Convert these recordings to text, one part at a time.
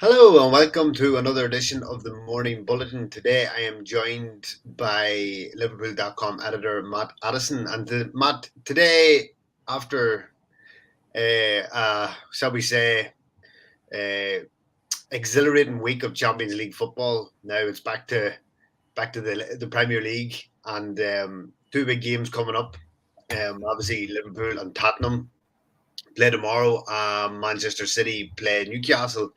Hello and welcome to another edition of the Morning Bulletin. Today I am joined by Liverpool.com editor Matt Addison. And Matt, today, after, shall we say, uh, exhilarating week of Champions League football, now it's back to the Premier League and two big games coming up. Obviously, Liverpool and Tottenham play tomorrow. Manchester City play Newcastle.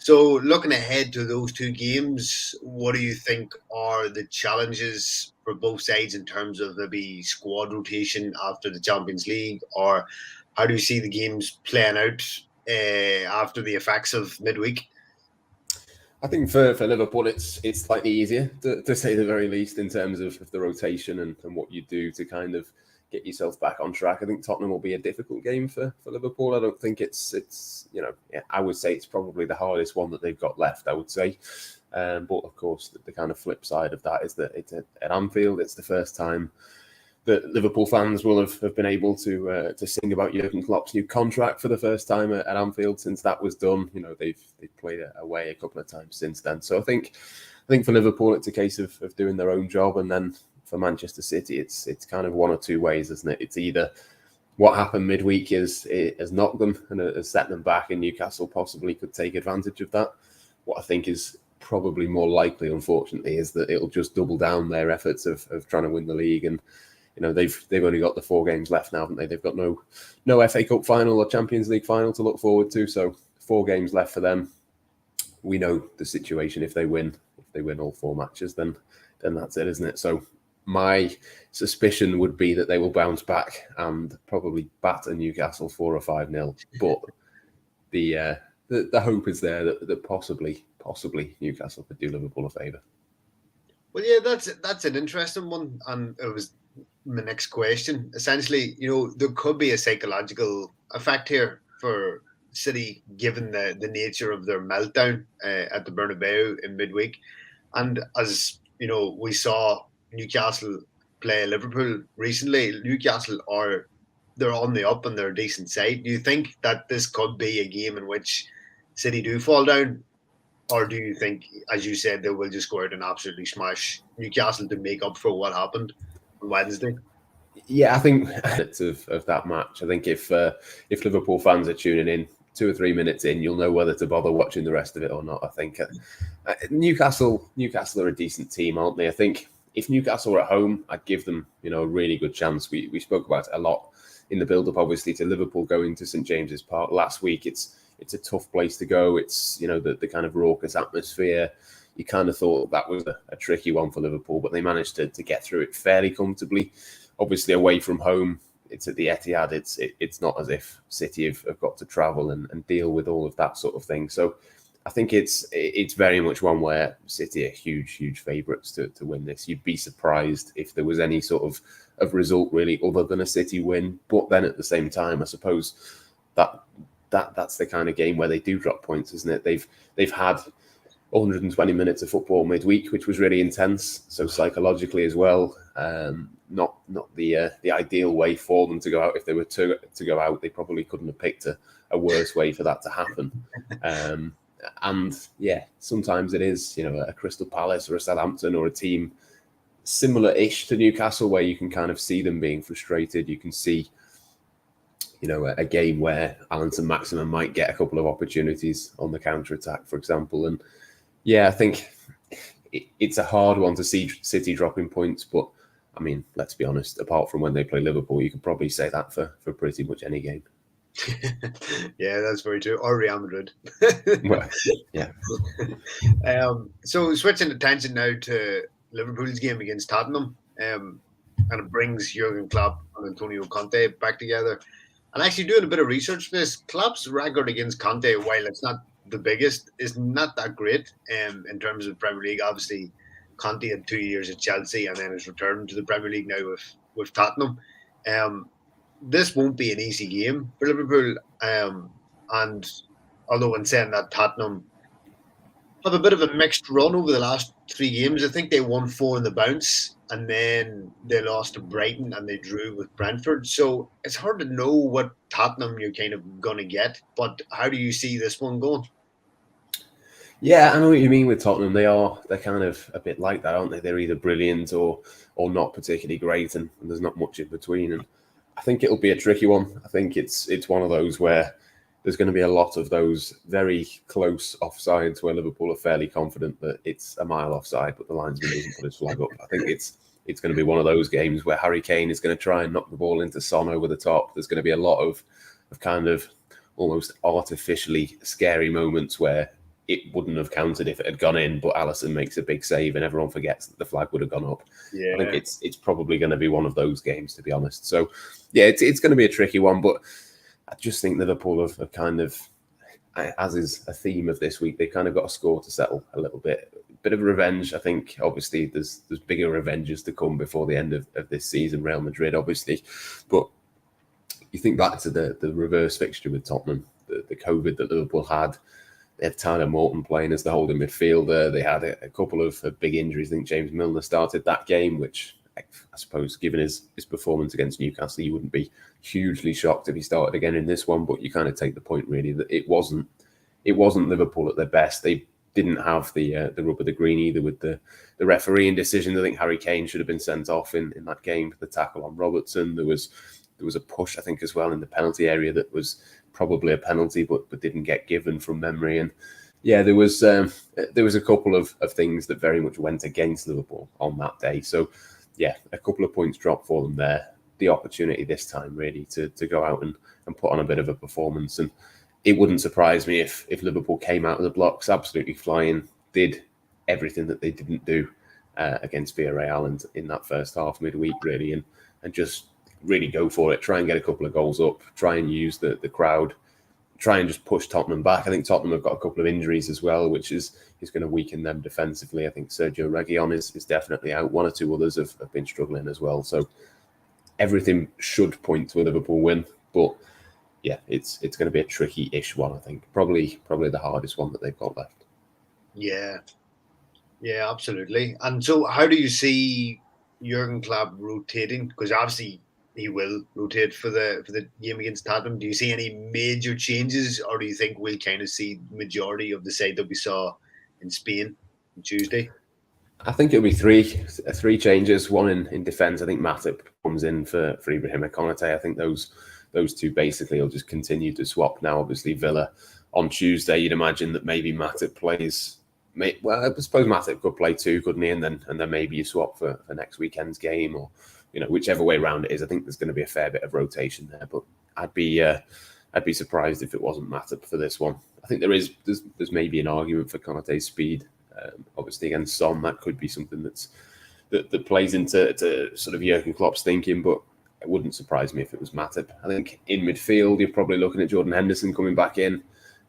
So, looking ahead to those two games, what do you think are the challenges for both sides in terms of maybe squad rotation after the Champions League, or how do you see the games playing out after the effects of midweek? I think for Liverpool, it's slightly easier to say the very least in terms of the rotation and what you do to kind of get yourself back on track. I think Tottenham will be a difficult game for Liverpool. I don't think it's I would say it's probably the hardest one that they've got left, I would say. But of course, the kind of flip side of that is that it's at Anfield. It's the first time that Liverpool fans will have been able to sing about Jurgen Klopp's new contract for the first time at Anfield since that was done. You know, they've played away a couple of times since then. So I think for Liverpool, it's a case of doing their own job, and then for Manchester City, it's kind of one or two ways, isn't it? It's either what happened midweek has knocked them and has set them back, and Newcastle possibly could take advantage of that. What I think is probably more likely, unfortunately, is that it'll just double down their efforts of trying to win the league. And you know, they've only got the 4 games left now, haven't they? They've got no FA Cup final or Champions League final to look forward to. So 4 games left for them. We know the situation. If they win all 4 matches, then that's it, isn't it? So my suspicion would be that they will bounce back and probably batter Newcastle 4 or 5-0. But the hope is there that possibly Newcastle could do Liverpool a favour. Well, yeah, that's an interesting one, and it was my next question. Essentially, you know, there could be a psychological effect here for City, given the nature of their meltdown at the Bernabeu in midweek, and as you know, we saw Newcastle play Liverpool recently. Newcastle they're on the up and they're a decent side. Do you think that this could be a game in which City do fall down? Or do you think, as you said, they will just go out and absolutely smash Newcastle to make up for what happened on Wednesday? Yeah, I think of that match. I think if Liverpool fans are tuning in 2 or 3 minutes in, you'll know whether to bother watching the rest of it or not. I think Newcastle are a decent team, aren't they? I think if Newcastle were at home, I'd give them a really good chance. We spoke about it a lot in the build-up, obviously, to Liverpool going to St James's Park last week. It's a tough place to go. It's the kind of raucous atmosphere. You kind of thought that was a tricky one for Liverpool, but they managed to get through it fairly comfortably. Obviously, away from home, it's at the Etihad. It's not as if City have got to travel and deal with all of that sort of thing. So I think it's very much one where City are huge favourites to win this. You'd be surprised if there was any sort of result really other than a City win. But then at the same time, I suppose that's the kind of game where they do drop points, isn't it? They've had 120 minutes of football midweek, which was really intense. So psychologically as well, not the ideal way for them to go out. If they were to go out, they probably couldn't have picked a worse way for that to happen. And yeah, sometimes it is, a Crystal Palace or a Southampton or a team similar-ish to Newcastle where you can kind of see them being frustrated. You can see a game where Allenson Maximin might get a couple of opportunities on the counter-attack, for example. And yeah, I think it's a hard one to see City dropping points, but I mean, let's be honest, apart from when they play Liverpool, you could probably say that for pretty much any game. Yeah, that's very true. Or Real Madrid. Well, yeah. So switching attention now to Liverpool's game against Tottenham, and it brings Jurgen Klopp and Antonio Conte back together. And actually doing a bit of research for this, Klopp's record against Conte, while it's not the biggest, is not that great in terms of Premier League. Obviously, Conte had 2 years at Chelsea and then has returned to the Premier League now with Tottenham. This won't be an easy game for Liverpool. And although in saying that, Tottenham have a bit of a mixed run over the last 3 games. I think they won 4 in the bounce, and then they lost to Brighton and they drew with Brentford. So it's hard to know what Tottenham you're kind of going to get. But how do you see this one going? Yeah, I know what you mean with Tottenham. They're kind of a bit like that, aren't they? They're either brilliant or not particularly great, and there's not much in between. And I think it'll be a tricky one. I think it's one of those where there's going to be a lot of those very close offsides where Liverpool are fairly confident that it's a mile offside, but the linesman doesn't put his flag up. I think it's going to be one of those games where Harry Kane is going to try and knock the ball into Son over the top. There's going to be a lot of kind of almost artificially scary moments where it wouldn't have counted if it had gone in, but Alisson makes a big save and everyone forgets that the flag would have gone up. Yeah. I think it's probably going to be one of those games, to be honest. So, yeah, it's going to be a tricky one, but I just think Liverpool have kind of, as is a theme of this week, they've kind of got a score to settle a little bit. Bit of revenge. I think, obviously, there's bigger revenges to come before the end of this season, Real Madrid, obviously. But you think back to the reverse fixture with Tottenham, the COVID that Liverpool had. They had Tyler Morton playing as the holding midfielder. They had a couple of big injuries. I think James Milner started that game, which I suppose, given his performance against Newcastle, you wouldn't be hugely shocked if he started again in this one. But you kind of take the point, really, that it wasn't Liverpool at their best. They didn't have the rub of the green either with the refereeing decisions. I think Harry Kane should have been sent off in that game for the tackle on Robertson. There was a push, I think, as well in the penalty area that was probably a penalty, but didn't get given from memory. And yeah, there was a couple of things that very much went against Liverpool on that day. So yeah, a couple of points dropped for them there. The opportunity this time really to go out and put on a bit of a performance. And it wouldn't surprise me if Liverpool came out of the blocks absolutely flying, did everything that they didn't do against Villarreal and in that first half midweek really, and just really go for it, try and get a couple of goals up, try and use the crowd, try and just push Tottenham back. I think Tottenham have got a couple of injuries as well, which is going to weaken them defensively. I think Sergio Reguilon is definitely out. One or two others have been struggling as well. So everything should point to a Liverpool win. But yeah, it's going to be a tricky-ish one, I think. Probably the hardest one that they've got left. Yeah, absolutely. And so how do you see Jurgen Klopp rotating? Because obviously he will rotate for the game against Tottenham. Do you see any major changes, or do you think we'll kind of see the majority of the side that we saw in Spain on Tuesday? I think it'll be three changes. One in defence. I think Matip comes in for Ibrahim Konate. I think those two basically will just continue to swap now. Obviously Villa on Tuesday. You'd imagine that maybe Matip plays. Well, I suppose Matip could play too, couldn't he? And then maybe you swap for next weekend's game, or whichever way around it is. I think there's going to be a fair bit of rotation there, but I'd be surprised if it wasn't Matip for this one. I think there's maybe an argument for Konate's speed. Obviously against Son, that could be something that plays into sort of Jurgen Klopp's thinking, but it wouldn't surprise me if it was Matip. I think in midfield, you're probably looking at Jordan Henderson coming back in.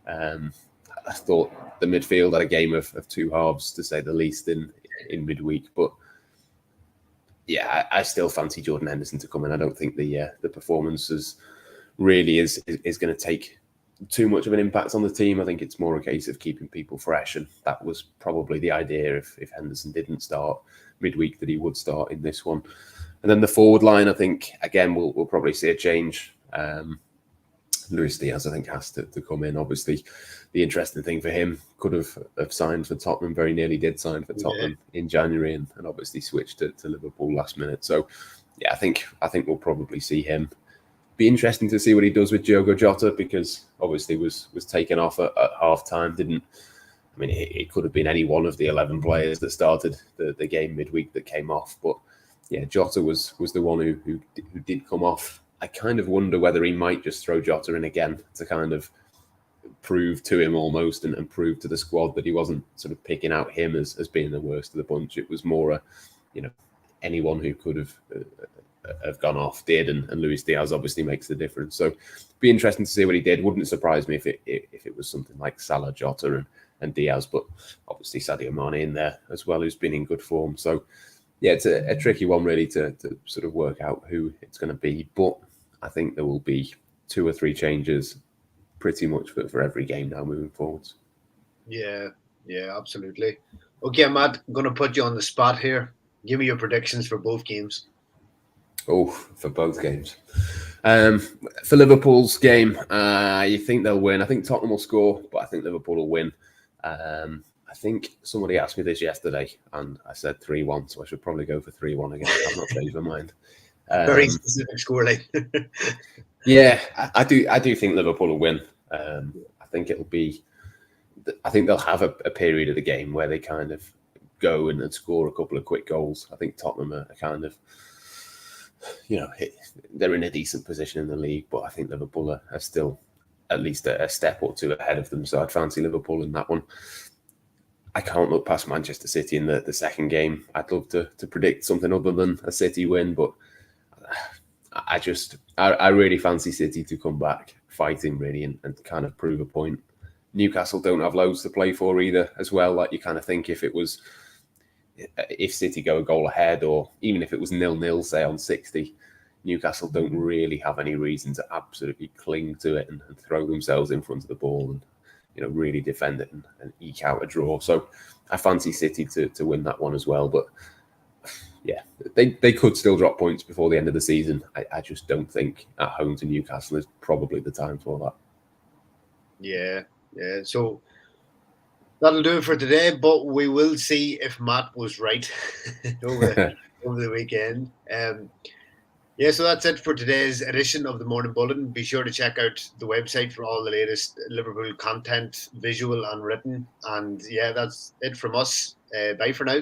I thought the midfield had a game of two halves, to say the least, in midweek. But yeah, I still fancy Jordan Henderson to come in. I don't think the performance is going to take too much of an impact on the team. I think it's more a case of keeping people fresh, and that was probably the idea if Henderson didn't start midweek, that he would start in this one. And then the forward line, I think, again, we'll probably see a change. Luis Diaz, I think, has to come in. Obviously, the interesting thing for him, could have signed for Tottenham, very nearly did sign for Tottenham in January, and obviously switched to Liverpool last minute. So, yeah, I think we'll probably see him. Be interesting to see what he does with Diogo Jota, because obviously was taken off at half time. It could have been any one of the 11 players that started the game midweek that came off, but yeah, Jota was the one who did come off. I kind of wonder whether he might just throw Jota in again to kind of prove to him almost and prove to the squad that he wasn't sort of picking out him as being the worst of the bunch. It was more anyone who could have gone off did, and Luis Diaz obviously makes the difference. So be interesting to see what he did. Wouldn't surprise me if it was something like Salah, Jota and Diaz, but obviously Sadio Mane in there as well, who's been in good form. So yeah, it's a tricky one really to sort of work out who it's going to be, but I think there will be 2 or 3 changes pretty much for every game now moving forwards. Yeah, absolutely. Okay, Matt, I'm going to put you on the spot here. Give me your predictions for both games. Oh, for both games. For Liverpool's game, you think they'll win. I think Tottenham will score, but I think Liverpool will win I think somebody asked me this yesterday, and I said 3-1, so I should probably go for 3-1 again. I've not changed my mind. Very specific scoreline. Yeah, I do think Liverpool will win. I think it'll be. I think they'll have a period of the game where they kind of go and score a couple of quick goals. I think Tottenham are kind of, they're in a decent position in the league, but I think Liverpool are still at least a step or two ahead of them. So I'd fancy Liverpool in that one. I can't look past Manchester City in the second game. I'd love to predict something other than a City win, but I really fancy City to come back fighting really and kind of prove a point. Newcastle don't have loads to play for either as well. Like you kind of think if City go a goal ahead, or even if it was 0-0, say on 60, Newcastle don't really have any reason to absolutely cling to it and throw themselves in front of the ball and really defend it and eke out a draw. So I fancy City to win that one as well. But yeah, they could still drop points before the end of the season. I just don't think at home to Newcastle is probably the time for that. Yeah. So that'll do it for today, but we will see if Matt was right over the weekend. So that's it for today's edition of the Morning Bulletin. Be sure to check out the website for all the latest Liverpool content, visual and written. And yeah, that's it from us. Bye for now.